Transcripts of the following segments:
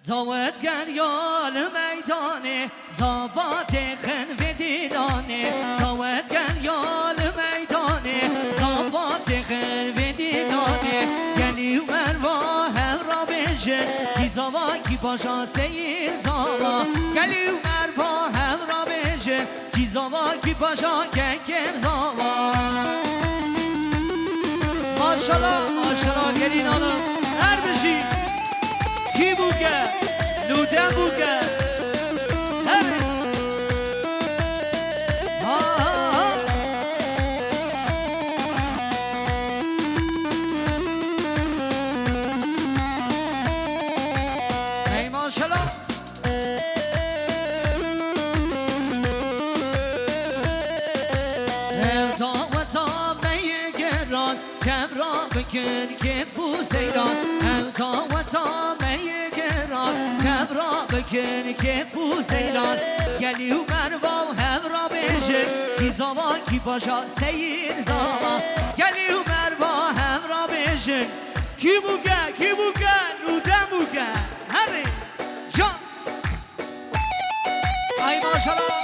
داوتگر یال میدانه زاوات خن و دیلانه داوتگر یال میدانه زاوات خن و دیلانه گلی مروا هم را بشه کی زاوا کی پاشا سیر زاوا گلی مروا هم را بشه کی زاوا کی پاشا کم زاوا ماشالله ماشالله گلین آنم هر بشی کی بوگه نوده بوگه ای ماشالله تا و تا میگران جم را بکن که فوزیران تا و تا میگران جم را بکن که فوزیران گلی و مروا هم را بشه کی زاوا کی پاشا سیر زاوا گلی و مروا هم را بشه کی بوگه نوده بوگه هره جان ای ماشالله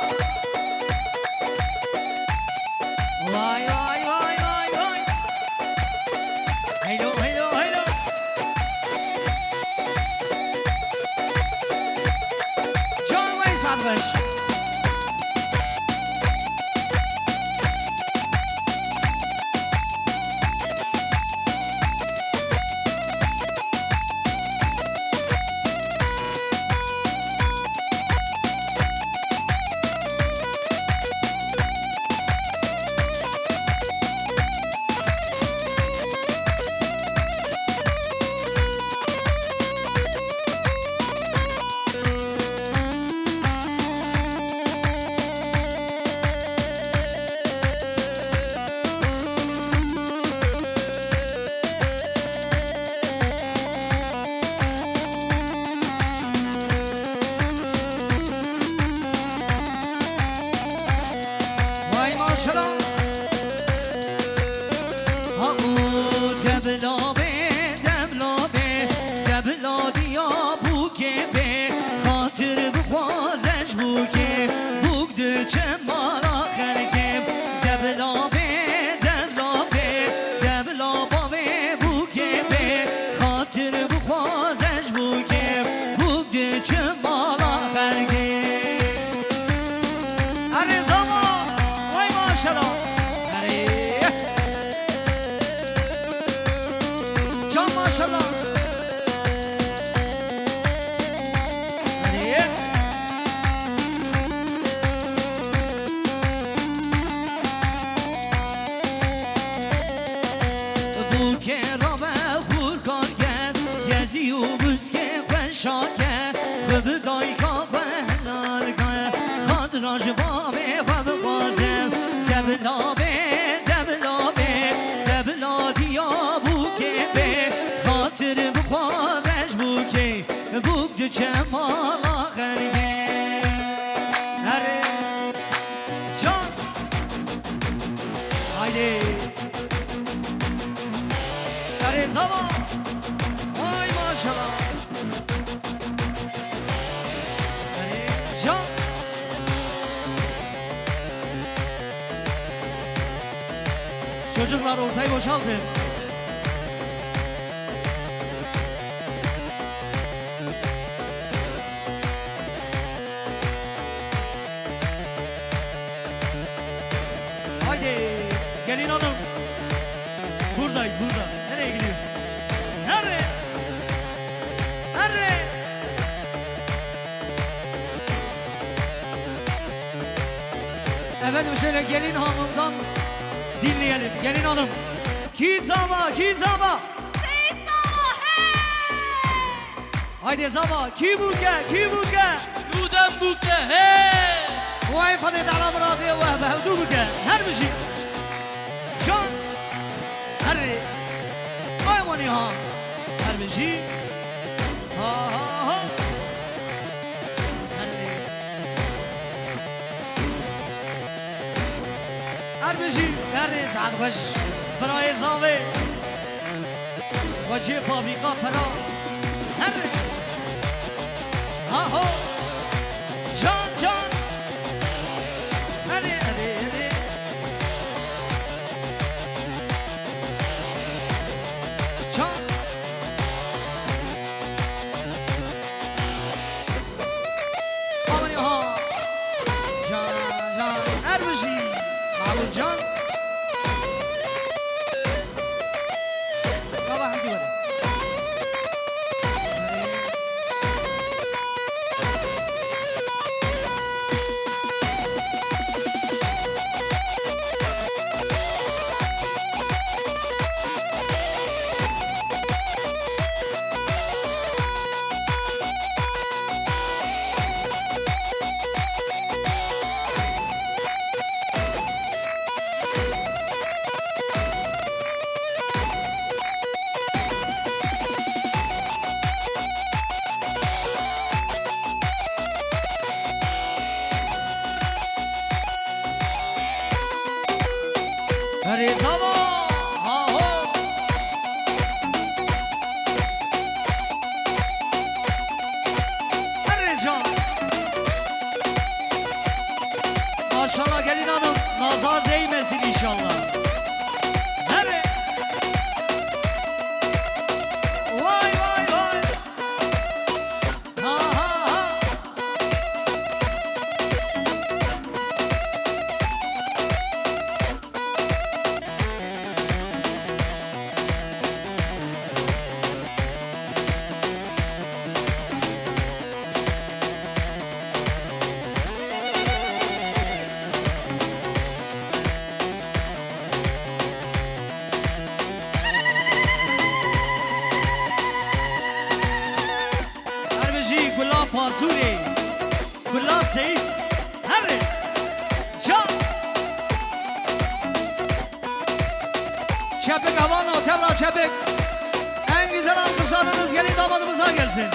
وای وای وای وای وای هیلو هیلو هیلو جان وای سرگش Çocuklar ortayı boşaltın. Haydi gelin hanım. Buradayız burada. Nereye gidiyorsun? Nereye? Nereye? Efendim şöyle gelin hanımdan dinleyelim. Gelin hanım. Ki zava, ki zava. Seyit zava, hey! Haydi zava, ki buke, ki buke. نودم بوکه هی وای خود دلم راضیه و بهدو buke. Her bir şey. Can. Her. Aymani ha. Her bir şey. Ha ha ha. Her bir şey. Her saat baş. برای زاوه و چه فابریکا پرا هر Ha ho. Can can. Hadi hadi hadi. Can. Aman ha. Can can. Her bir şey. Mahmut Can. Baba hadi böyle. Hadi sabah. Ha ho. Hadi can. Maşallah gelin hanım, nazar değmesin inşallah. Hadi. Vay vay vay. Ha ha ha. Harbiji gula pasuri, gula seyit, hadi, can. Çepik havana, tevra çepik. En güzel alkışlarınız gelin damadımıza gelsin.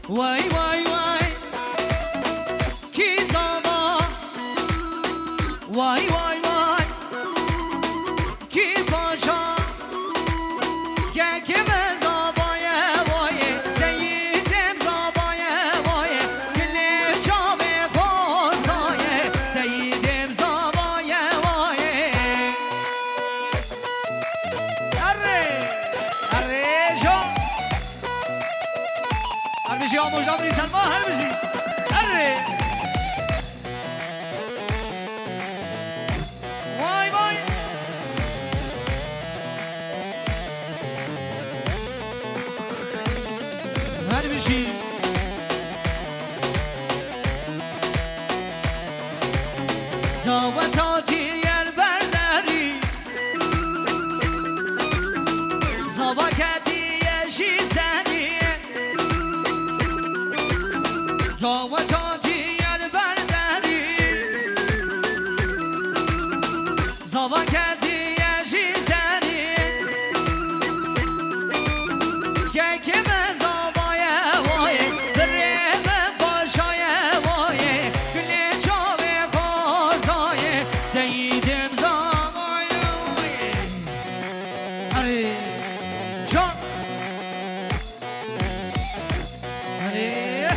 Vay vay vay, ki zaman. Vay vay vay, ki paşa. Gel kime zabaya vay, seyidim zabaya vay. Gülü çave korzaye, seyidim zabaya vay. Arre, arre jo. Her bir şey olmuş lan bir insan var, her bir şey. Arre. Vay vay. Her bir şey. Davet yer berderi. Zavak hediye şizeni. Davet yer berderi. Zavak hediye şizeni. Gel kime zabaya vay, direme başaya vay. Güle çave korzaye, seyidim zabaya vay. Hadi, can. Hadi.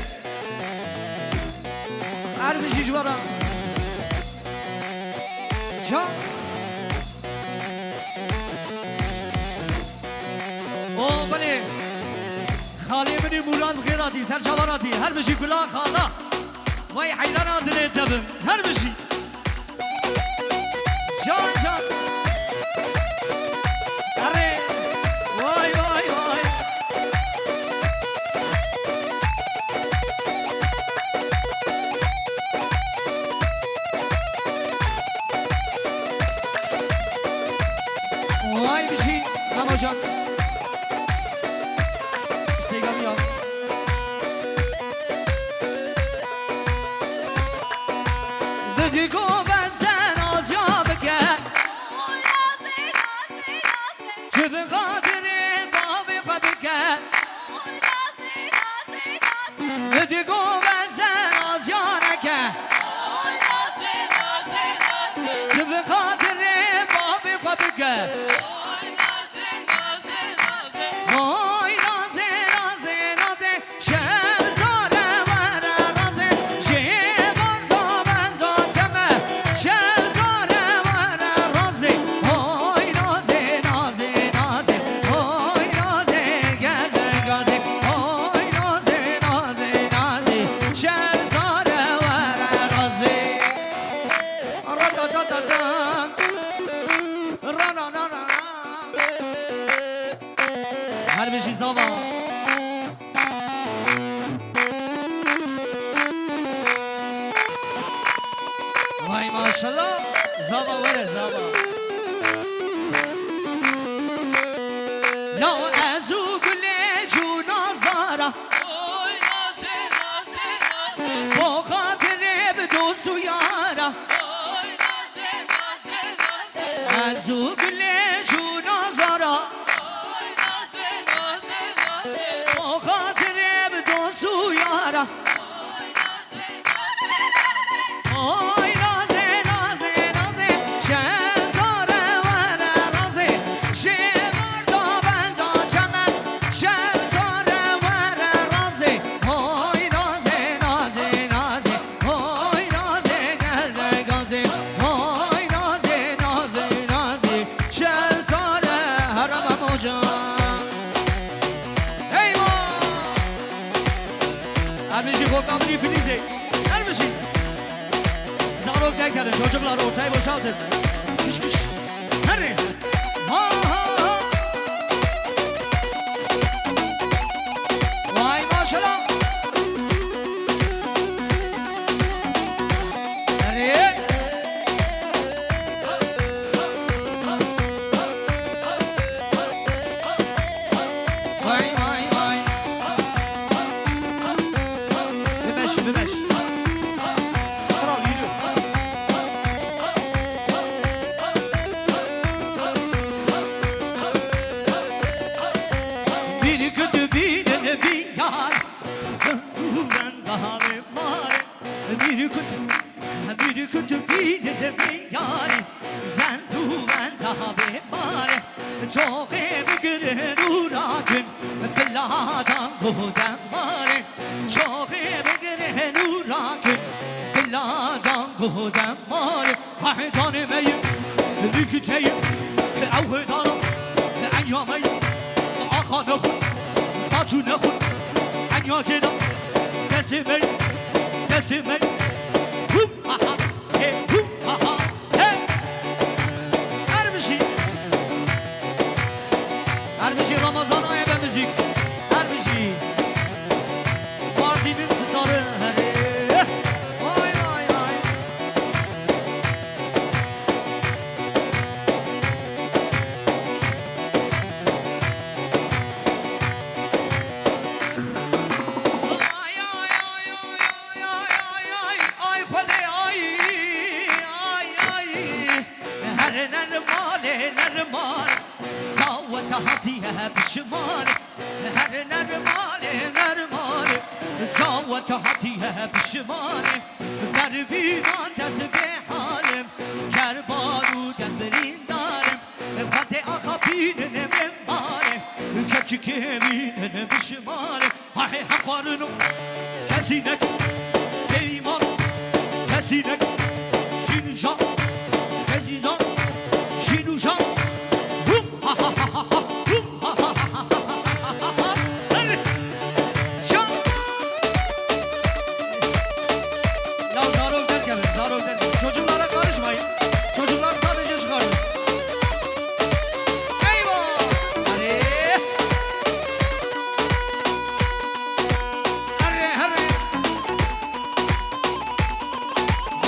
Her bir şey var ha. Can. O bani. Halimini Murat Gırati, Serçavarati, her bir şey kulak hala. Vay hayran adını etabım, her bir şey. Can can. Hadi. Vay vay vay. Vay bir şey. Lan hocam. İstekam yok. Dedik o ben sen acaba gel. Tübün kaderi babi babi gel. Dedik o ben sen acaba gel. Tübün kaderi babi babi gel. هر بشی زابا وای ماشالله زابا وره زابا لا ازو گل جونا زارا Oy naze naze naze با خاطر بدوسو یارا Oy naze naze naze ازو گل جونا زارا Oy naze naze naze با خاطر بدوسو یارا Oy naze naze آی نازه نازه نازه شهزاره وره رازه شمردا بندا چمن شهزاره وره رازه آی نازه نازه نازه آی نازه گرده گازه آی نازه نازه نازه شهزاره حرم موجا ایوان هرمیشی خوردم بودی فلیزه هرمیشی زارok derken çocuklar ortaya boşaltın. Kış kış. Hadi. Ha ha ha. Vay maşallah. Hadi. Vay vay vay. Bir beş. Kral yürü. Bir kötü bir yar Zınduran daha bir mare Bir kötü bir yar Zınduran daha bir mare Çok evgire nurakın Biladan godan mare Çok evgire nurakın Biladan godan mare Ahdan meyim Büküteyim Avhıdanım Anyamayım آخا نخون خاطو نخون عنیا جدا دست من هوم آها هی هوم آها هی هر بشی رمضان های به موزیک هر بشی پارتیمین ستاره هره وای وای وای نرمال زاوت هدیه بشمال هر نرمال زاوت هدیه بشمال در بیمان تزبه حالم کربارو دنبرین دارم خط آخا بینن مماره کچی که بینن بشمال های حقارنو کسی نکن دیمان کسی نکن شینشان عزیزان شینوشان ha ha ha ha ha ha Ya zarok derken çocuklara karışmayın. Çocuklar sadece çıkardı. Eyvah! Hadi.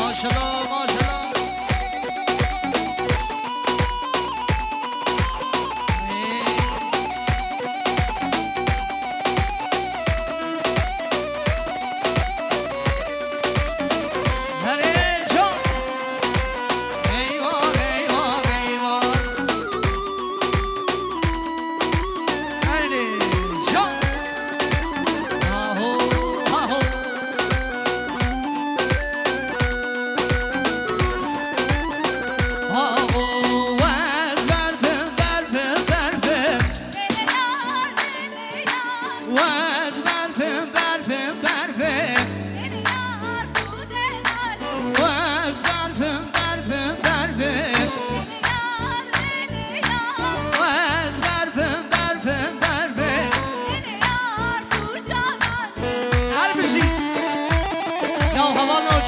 Maşallah maşallah.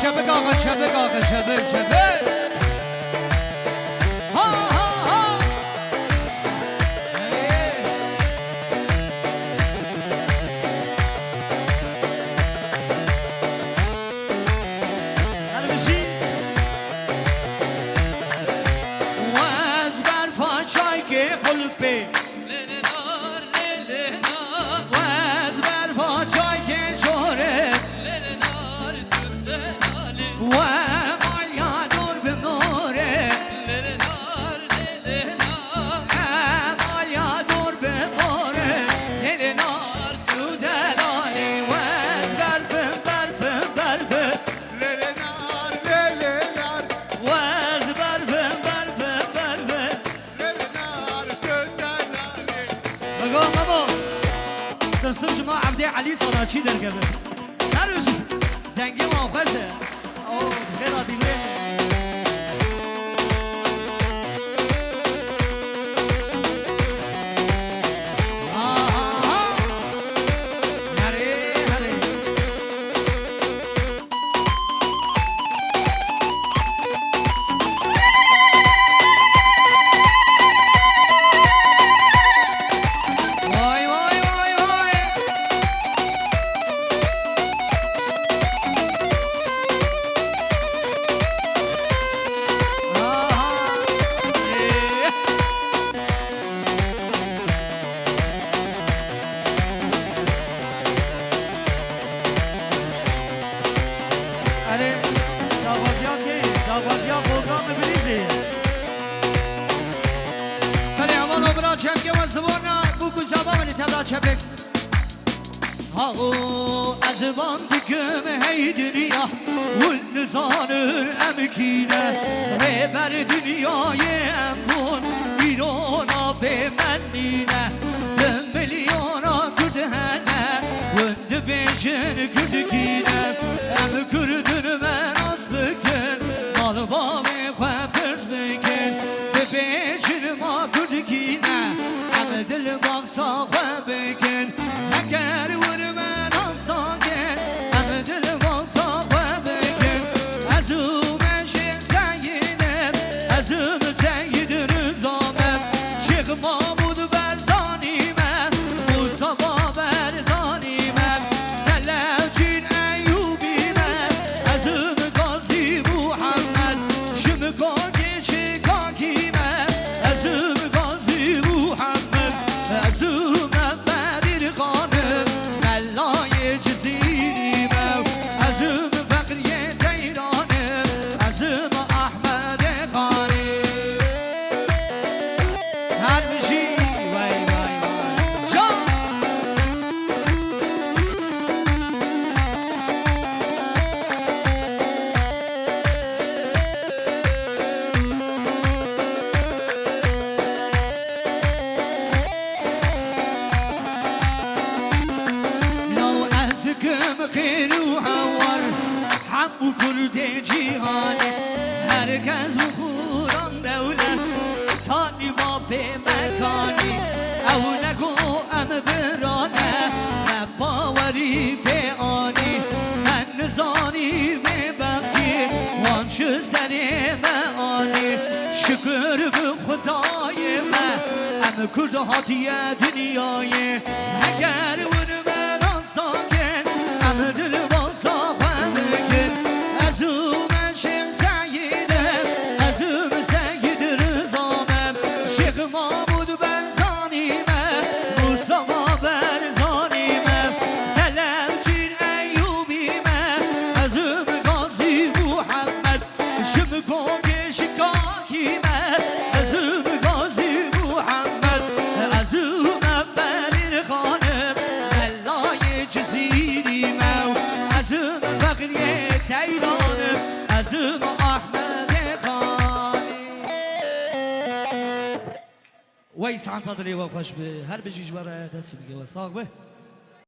Çabuk ağa, çabuk ağa, çabuk, çabuk. Ha ha ha. که قلبه للنار للنار وز بر پاچای که شوره للنار تردنالي و مالیا دور بموره للنار للنار مالیا دور بموره دل نار تو دلالی وز برف برف برف للنار للنار وز برف برف برف للنار تدلالي بگو بابا درستم شما عبدی علی صناچی در گبه نروش دنگی ما خوشه اوه خیلی دیگه وای وای وای وای آره داوازیان که داوازیان پروگرام بریزی ولی اول برا چمکه و زبانا بگو زبانی تبلا چپک آقو از باندگم هی دنیا و نزانر امکینه بر دنیای امون ایرانا به من دینه دم میلیانا کردهنه و بیشن کردگینه ام کردن من از بکن مال بابی خواه پرس بکن به بیشن ما کردگینه ام دل باقصا خواه بکن اگر ور من از داگن ام دل باقصا خواه بکن از او منشن سیدم از او سید رزامم شیخ محمود برزانیمم مصطفی برزانیمم سلاجین ایوبیمم از او قاضی محمد شمگاگی شکاکیمم از او قاضی محمد از او مقبر خانم ملای جزیریمم از او فقریه تیرانم از او احمد خانی هر بشی وای وای وای شام لو أزكم خير وعور حب كرد جهاني هركز بخوران دولة تاني ما بمكاني أو لقو أم برانه نباوري بآني من نزاني ببغتي وانش سري معاني شكر بخداي ما ام کرد هاتیه دنیای اگر ون من آستاکن ام دل بازا خواه بکن از او من شم سیدم از او سید رزامم شیخ محمود برزانیمم مصطفی برزانیمم سلامچین ایوبیمم از او قاضی محمد شمگاگ شکاکیمم از او قاضی محمد از او مقبر خانم ملای جزیریمم از او فقریه تیرانم از او احمد خانی وی سعان صادری و خوش به هر بجیج باره دست بگه و ساق به